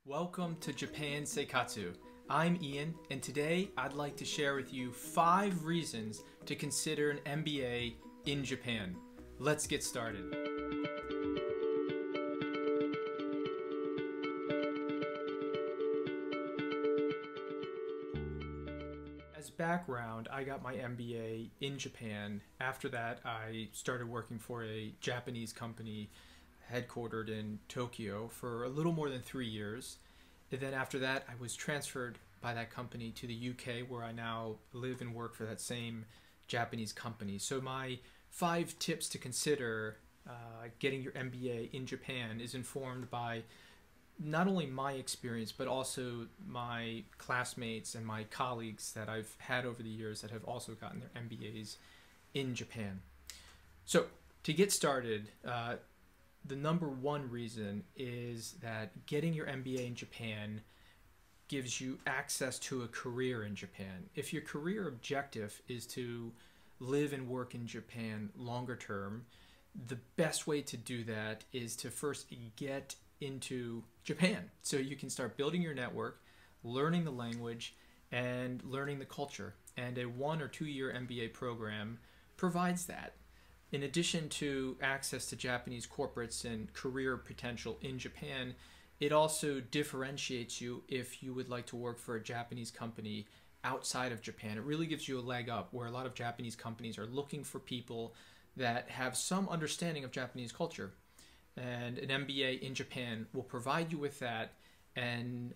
Welcome to Japan Seikatsu. I'm Ian, and today I'd like to share with you 5 reasons to consider an MBA in Japan. Let's get started. As background, I got my MBA in Japan. After that, I started working for a Japanese company headquartered in Tokyo for a little more than 3 years. And then after that, I was transferred by that company to the UK, where I now live and work for that same Japanese company. So my 5 tips to consider getting your MBA in Japan is informed by not only my experience, but also my classmates and my colleagues that I've had over the years that have also gotten their MBAs in Japan. So to get started, the number one reason is that getting your MBA in Japan gives you access to a career in Japan. If your career objective is to live and work in Japan longer term, the best way to do that is to first get into Japan so you can start building your network, learning the language, and learning the culture. And a 1 or 2 year MBA program provides that. In addition to access to Japanese corporates and career potential in Japan, it also differentiates you if you would like to work for a Japanese company outside of Japan. It really gives you a leg up, where a lot of Japanese companies are looking for people that have some understanding of Japanese culture. And an MBA in Japan will provide you with that and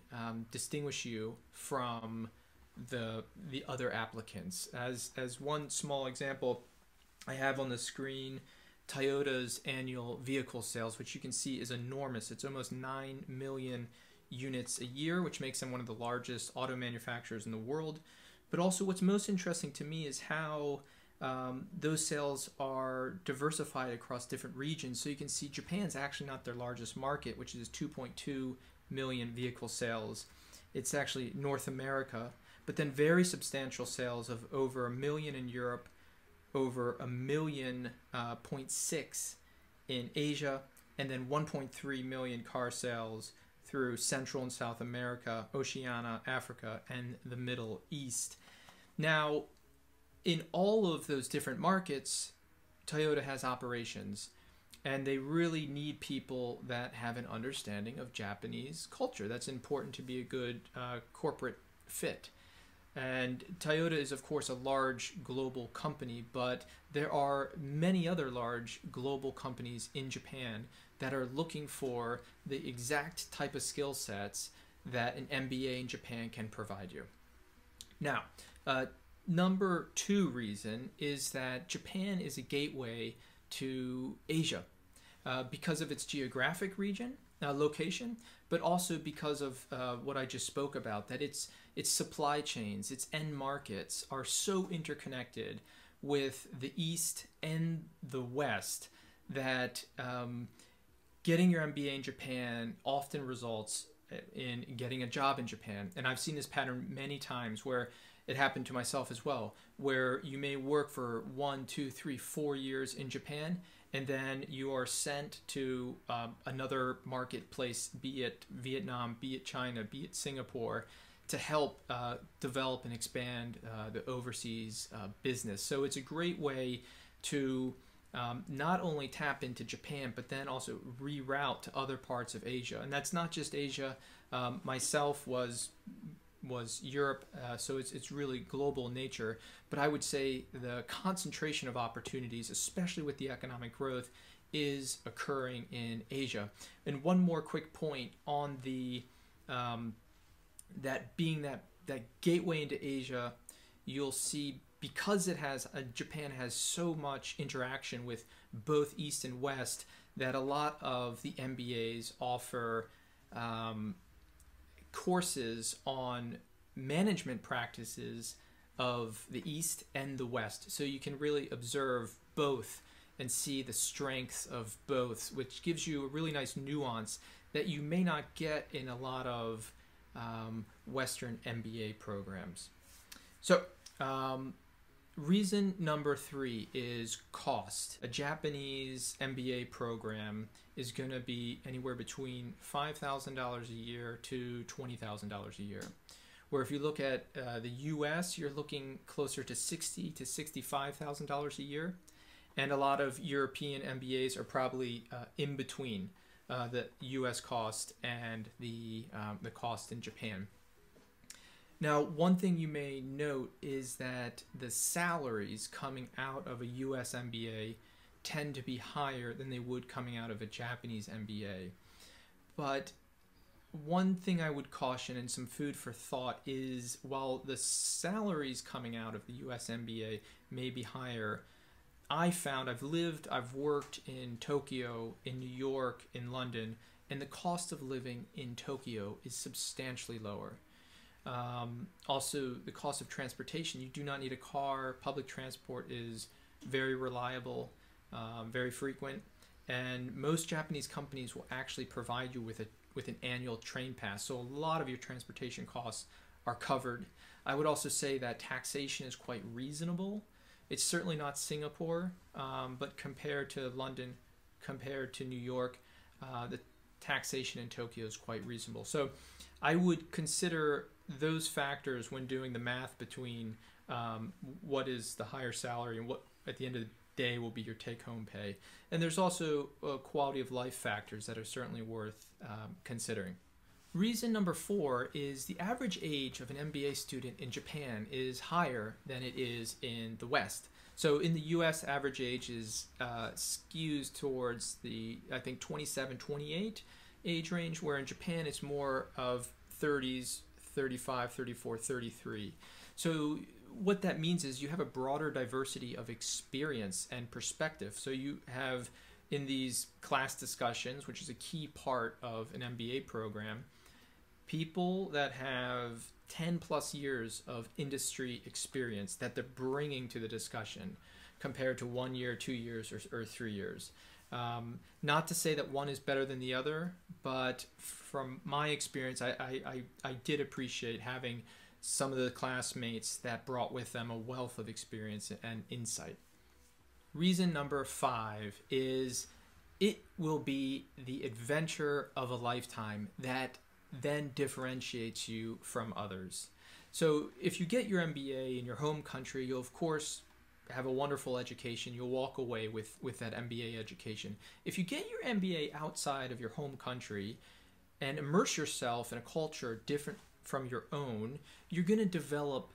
distinguish you from the other applicants. As one small example, I have on the screen Toyota's annual vehicle sales, which you can see is enormous. It's almost 9 million units a year, which makes them one of the largest auto manufacturers in the world. But also what's most interesting to me is how those sales are diversified across different regions. So you can see Japan's actually not their largest market, which is 2.2 million vehicle sales. It's actually North America, but then very substantial sales of over 1 million in Europe, over 1.6 million in Asia, and then 1.3 million car sales through Central and South America, Oceania, Africa, and the Middle East. Now, in all of those different markets, Toyota has operations, and they really need people that have an understanding of Japanese culture. That's important to be a good corporate fit. And Toyota is, of course, a large global company, but there are many other large global companies in Japan that are looking for the exact type of skill sets that an MBA in Japan can provide you. Now, number 2 reason is that Japan is a gateway to Asia because of its geographic location, but also because of what I just spoke about, that its supply chains, its end markets are so interconnected with the East and the West that getting your MBA in Japan often results in getting a job in Japan. And I've seen this pattern many times, where it happened to myself as well, where you may work for 1, 2, 3, 4 years in Japan, and then you are sent to another marketplace, be it Vietnam, be it China, be it Singapore, to help develop and expand the overseas business. So it's a great way to not only tap into Japan, but then also reroute to other parts of Asia. And that's not just Asia. Myself was Europe, so it's really global in nature. But I would say the concentration of opportunities, especially with the economic growth, is occurring in Asia. And one more quick point on the that gateway into Asia, you'll see, because Japan has so much interaction with both East and West, that a lot of the MBAs offer courses on management practices of the East and the West. So you can really observe both and see the strengths of both, which gives you a really nice nuance that you may not get in a lot of Western MBA programs. So Reason number 3 is cost. A Japanese MBA program is going to be anywhere between $5,000 a year to $20,000 a year. Where if you look at the US, you're looking closer to $60,000 to $65,000 a year. And a lot of European MBAs are probably in between the US cost and the cost in Japan. Now, one thing you may note is that the salaries coming out of a US MBA tend to be higher than they would coming out of a Japanese MBA. But one thing I would caution, and some food for thought, is while the salaries coming out of the US MBA may be higher, I've worked in Tokyo, in New York, in London, and the cost of living in Tokyo is substantially lower. Also, the cost of transportation, you do not need a car. Public transport is very reliable, very frequent, and most Japanese companies will actually provide you with an annual train pass. So a lot of your transportation costs are covered. I would also say that taxation is quite reasonable. It's certainly not Singapore, but compared to London, compared to New York, the taxation in Tokyo is quite reasonable. So I would consider those factors when doing the math between what is the higher salary and what at the end of the day will be your take-home pay. And there's also quality of life factors that are certainly worth considering. Reason number 4 is the average age of an MBA student in Japan is higher than it is in the West. So in the US, average age is skews towards the, I think, 27, 28 age range, where in Japan it's more of 30s, 35, 34, 33. So what that means is you have a broader diversity of experience and perspective. So you have in these class discussions, which is a key part of an MBA program, people that have 10 plus years of industry experience that they're bringing to the discussion compared to 1 year, 2 years, or 3 years. Not to say that one is better than the other, but from my experience, I did appreciate having some of the classmates that brought with them a wealth of experience and insight. Reason number 5 is it will be the adventure of a lifetime that then differentiates you from others. So if you get your MBA in your home country, you'll of course have a wonderful education. You'll walk away with that MBA education. If you get your MBA outside of your home country and immerse yourself in a culture different from your own, you're going to develop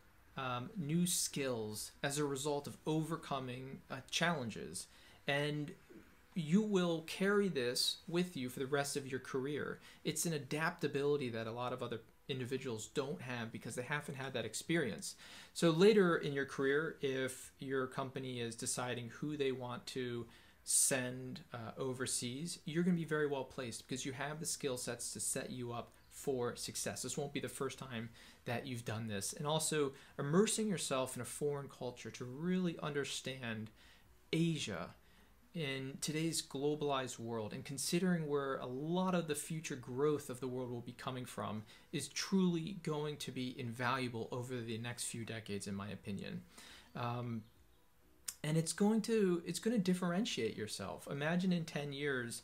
new skills as a result of overcoming challenges. And you will carry this with you for the rest of your career. It's an adaptability that a lot of other individuals don't have because they haven't had that experience. So later in your career, if your company is deciding who they want to send overseas, you're going to be very well placed because you have the skill sets to set you up for success. This won't be the first time that you've done this. And also immersing yourself in a foreign culture to really understand Asia in today's globalized world, and considering where a lot of the future growth of the world will be coming from, is truly going to be invaluable over the next few decades, in my opinion. And it's going to differentiate yourself. Imagine in 10 years,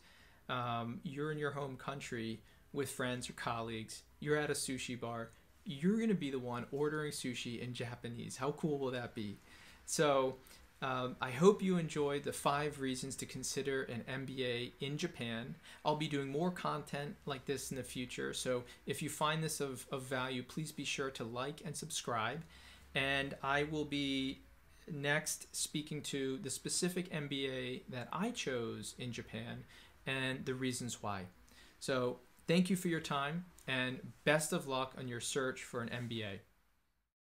you're in your home country with friends or colleagues, you're at a sushi bar, you're going to be the one ordering sushi in Japanese. How cool will that be? So I hope you enjoyed the 5 reasons to consider an MBA in Japan. I'll be doing more content like this in the future, so if you find this of value, please be sure to like and subscribe. And I will be next speaking to the specific MBA that I chose in Japan and the reasons why. So thank you for your time, and best of luck on your search for an MBA.